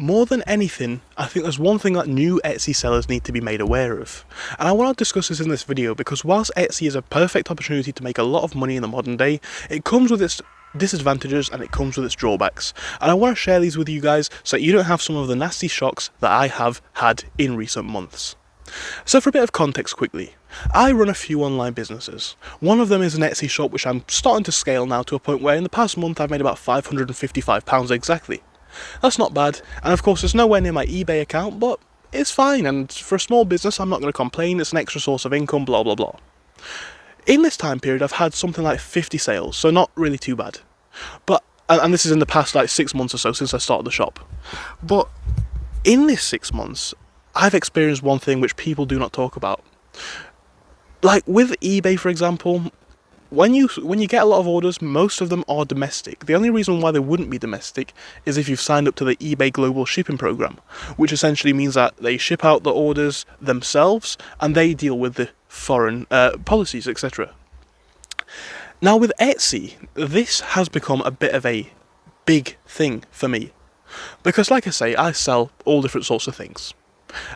More than anything, I think there's one thing that new Etsy sellers need to be made aware of. And I want to discuss this in this video because whilst Etsy is a perfect opportunity to make a lot of money in the modern day, it comes with its disadvantages and it comes with its drawbacks. And I want to share these with you guys so that you don't have some of the nasty shocks that I have had in recent months. So for a bit of context quickly, I run a few online businesses. One of them is an Etsy shop which I'm starting to scale now to a point where in the past month I've made about £555 exactly. That's not bad, and of course it's nowhere near my eBay account, but it's fine, and for a small business I'm not going to complain, it's an extra source of income, blah blah blah. In this time period I've had something like 50 sales, so not really too bad. But, and this is in the past like 6 months or so since I started the shop. But in this 6 months, I've experienced one thing which people do not talk about. Like with eBay for example, when you get a lot of orders, most of them are domestic. The only reason why they wouldn't be domestic is if you've signed up to the eBay Global Shipping Program, which essentially means that they ship out the orders themselves and they deal with the foreign policies, etc. Now with Etsy, this has become a bit of a big thing for me. Because like I say, I sell all different sorts of things.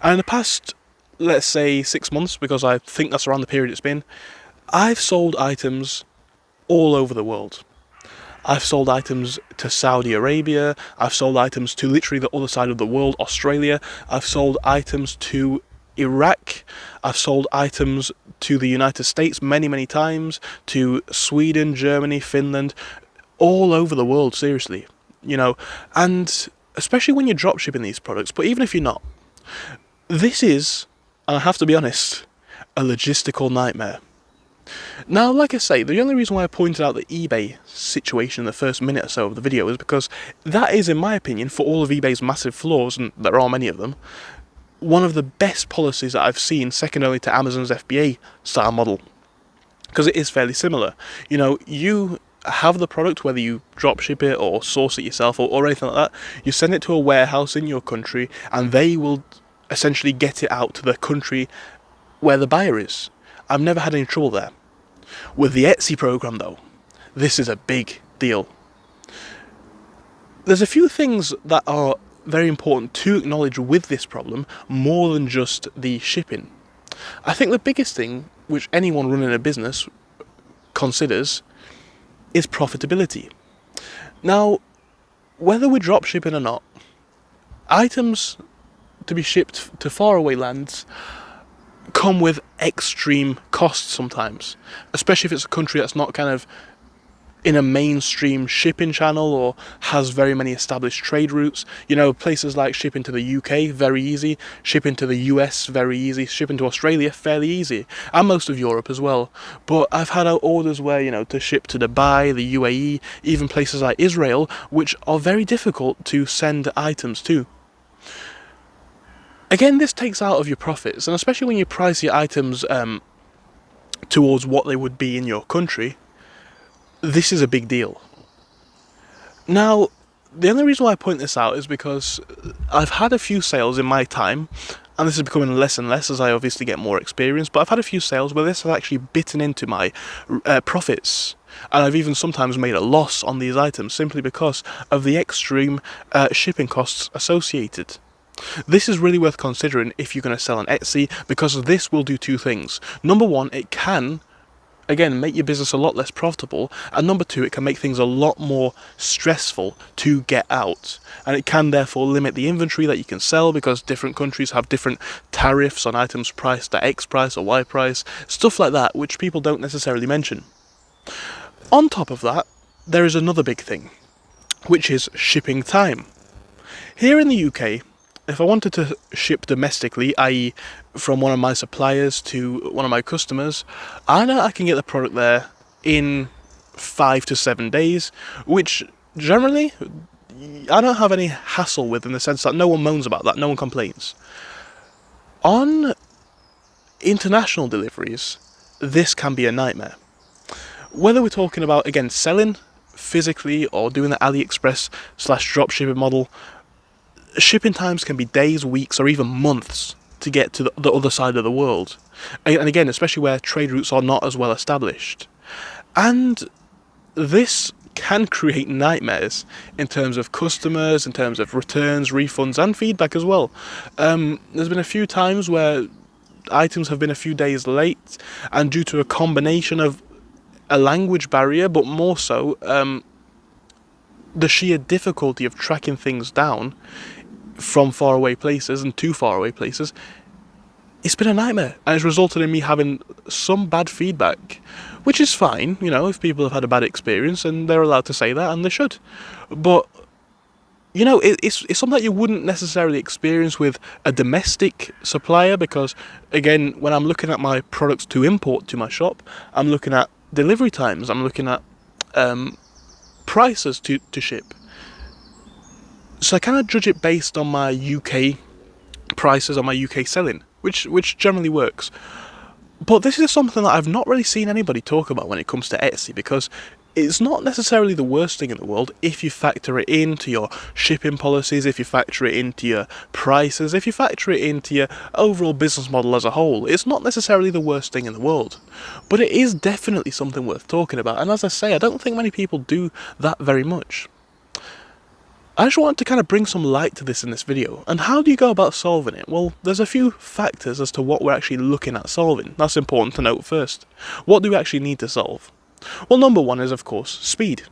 And in the past, let's say 6 months, because I think that's around the period it's been, I've sold items all over the world. I've sold items to Saudi Arabia, I've sold items to literally the other side of the world, Australia, I've sold items to Iraq, I've sold items to the United States many times, to Sweden, Germany, Finland, all over the world, seriously. You know, and especially when you're dropshipping these products, but even if you're not, this is, and I have to be honest, a logistical nightmare. Now, like I say, the only reason why I pointed out the eBay situation in the first minute or so of the video is because that is, in my opinion, for all of eBay's massive flaws, and there are many of them, one of the best policies that I've seen, second only to Amazon's FBA style model. Because it is fairly similar. You know, you have the product, whether you dropship it or source it yourself or anything like that, you send it to a warehouse in your country and they will essentially get it out to the country where the buyer is. I've never had any trouble there. With the Etsy program though, this is a big deal. There's a few things that are very important to acknowledge with this problem, more than just the shipping. I think the biggest thing which anyone running a business considers is profitability. Now, whether we're dropshipping or not, items to be shipped to faraway lands come with extreme costs sometimes, especially if it's a country that's not kind of in a mainstream shipping channel or has very many established trade routes. You know, places like shipping to the UK, very easy, shipping to the US, very easy, shipping to Australia, fairly easy, and most of Europe as well. But I've had orders where, you know, to ship to Dubai, the UAE, even places like Israel, which are very difficult to send items to. Again, this takes out of your profits, and especially when you price your items towards what they would be in your country, this is a big deal. Now, the only reason why I point this out is because I've had a few sales in my time, and this is becoming less and less as I obviously get more experience, but I've had a few sales where this has actually bitten into my profits. And I've even sometimes made a loss on these items simply because of the extreme shipping costs associated. This is really worth considering if you're going to sell on Etsy, because this will do two things. Number one, it can, again, make your business a lot less profitable, and number two, it can make things a lot more stressful to get out, and it can therefore limit the inventory that you can sell, because different countries have different tariffs on items priced at X price or Y price, stuff like that, which people don't necessarily mention. On top of that, there is another big thing, which is shipping time. Here in the UK, if I wanted to ship domestically, i.e. from one of my suppliers to one of my customers, I know I can get the product there in 5 to 7 days, which generally I don't have any hassle with, in the sense that no one moans about that, no one complains. On international deliveries, this can be a nightmare. Whether we're talking about, again, selling physically or doing the AliExpress / dropshipping model, shipping times can be days, weeks, or even months to get to the other side of the world. And again, especially where trade routes are not as well established. And this can create nightmares in terms of customers, in terms of returns, refunds, and feedback as well. There's been a few times where items have been a few days late, and due to a combination of a language barrier, but more so the sheer difficulty of tracking things down from faraway places and to faraway places, it's been a nightmare, and it's resulted in me having some bad feedback, which is fine, you know, if people have had a bad experience, and they're allowed to say that, and they should. But, you know, it's something that you wouldn't necessarily experience with a domestic supplier, because, again, when I'm looking at my products to import to my shop, I'm looking at delivery times, I'm looking at prices to ship. So I kind of judge it based on my UK prices, on my UK selling, which generally works. But this is something that I've not really seen anybody talk about when it comes to Etsy, because it's not necessarily the worst thing in the world if you factor it into your shipping policies, if you factor it into your prices, if you factor it into your overall business model as a whole. It's not necessarily the worst thing in the world, but it is definitely something worth talking about. And as I say, I don't think many people do that very much. I just wanted to kind of bring some light to this in this video. And how do you go about solving it? Well, there's a few factors as to what we're actually looking at solving. That's important to note first. What do we actually need to solve? Well, number one is, of course, speed.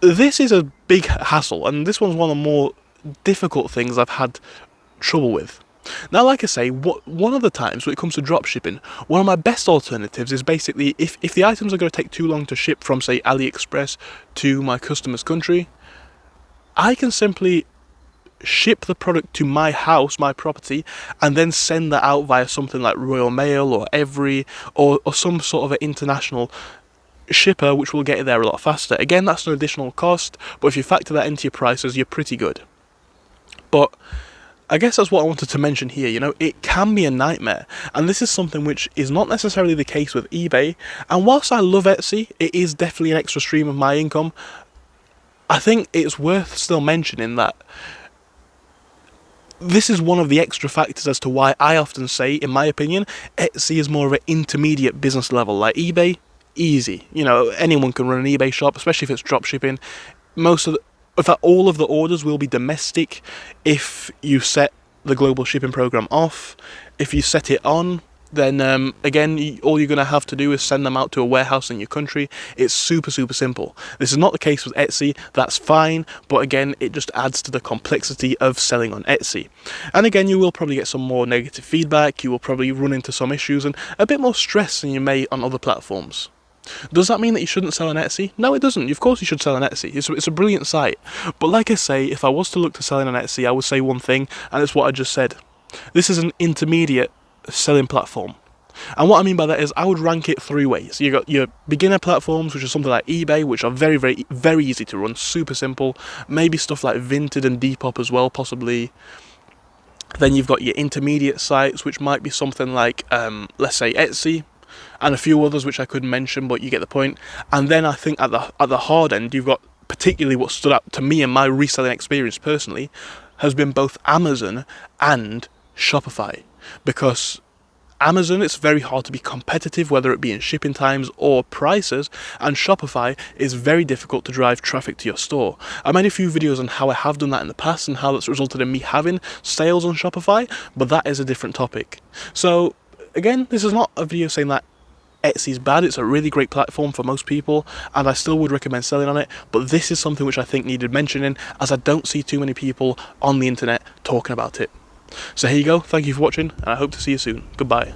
This is a big hassle, and this one's one of the more difficult things I've had trouble with. Now, like I say, one of the times when it comes to dropshipping, one of my best alternatives is basically, if the items are going to take too long to ship from, say, AliExpress to my customer's country, I can simply ship the product to my house, my property, and then send that out via something like Royal Mail or Every or some sort of an international shipper, which will get it there a lot faster. Again, that's an additional cost, but if you factor that into your prices, you're pretty good. But I guess that's what I wanted to mention here. You know, it can be a nightmare, and this is something which is not necessarily the case with eBay. And whilst I love Etsy, it is definitely an extra stream of my income. I think it's worth still mentioning that this is one of the extra factors as to why I often say, in my opinion, Etsy is more of an intermediate business level. Like eBay, easy. You know, anyone can run an eBay shop, especially if it's drop shipping. In fact, all of the orders will be domestic if you set the global shipping program off. If you set it on, then again, all you're going to have to do is send them out to a warehouse in your country. It's super, super simple. This is not the case with Etsy. That's fine, but again, it just adds to the complexity of selling on Etsy. And again, you will probably get some more negative feedback. You will probably run into some issues and a bit more stress than you may on other platforms. Does that mean that you shouldn't sell on Etsy? No, it doesn't. Of course you should sell on Etsy. It's a brilliant site. But like I say, if I was to look to selling on Etsy, I would say one thing, and it's what I just said. This is an intermediate selling platform. And what I mean by that is I would rank it three ways. You got your beginner platforms, which are something like eBay, which are very, very, very easy to run, super simple. Maybe stuff like Vinted and Depop as well, possibly. Then you've got your intermediate sites, which might be something like, let's say, Etsy, and a few others which I couldn't mention, but you get the point. And then I think at the hard end, you've got particularly what stood out to me in my reselling experience personally, has been both Amazon and Shopify. Because Amazon, it's very hard to be competitive, whether it be in shipping times or prices, and Shopify is very difficult to drive traffic to your store. I made a few videos on how I have done that in the past and how that's resulted in me having sales on Shopify, but that is a different topic. So again, this is not a video saying that Etsy's bad. It's a really great platform for most people, and I still would recommend selling on it, but this is something which I think needed mentioning, as I don't see too many people on the internet talking about it. So here you go, thank you for watching, and I hope to see you soon. Goodbye.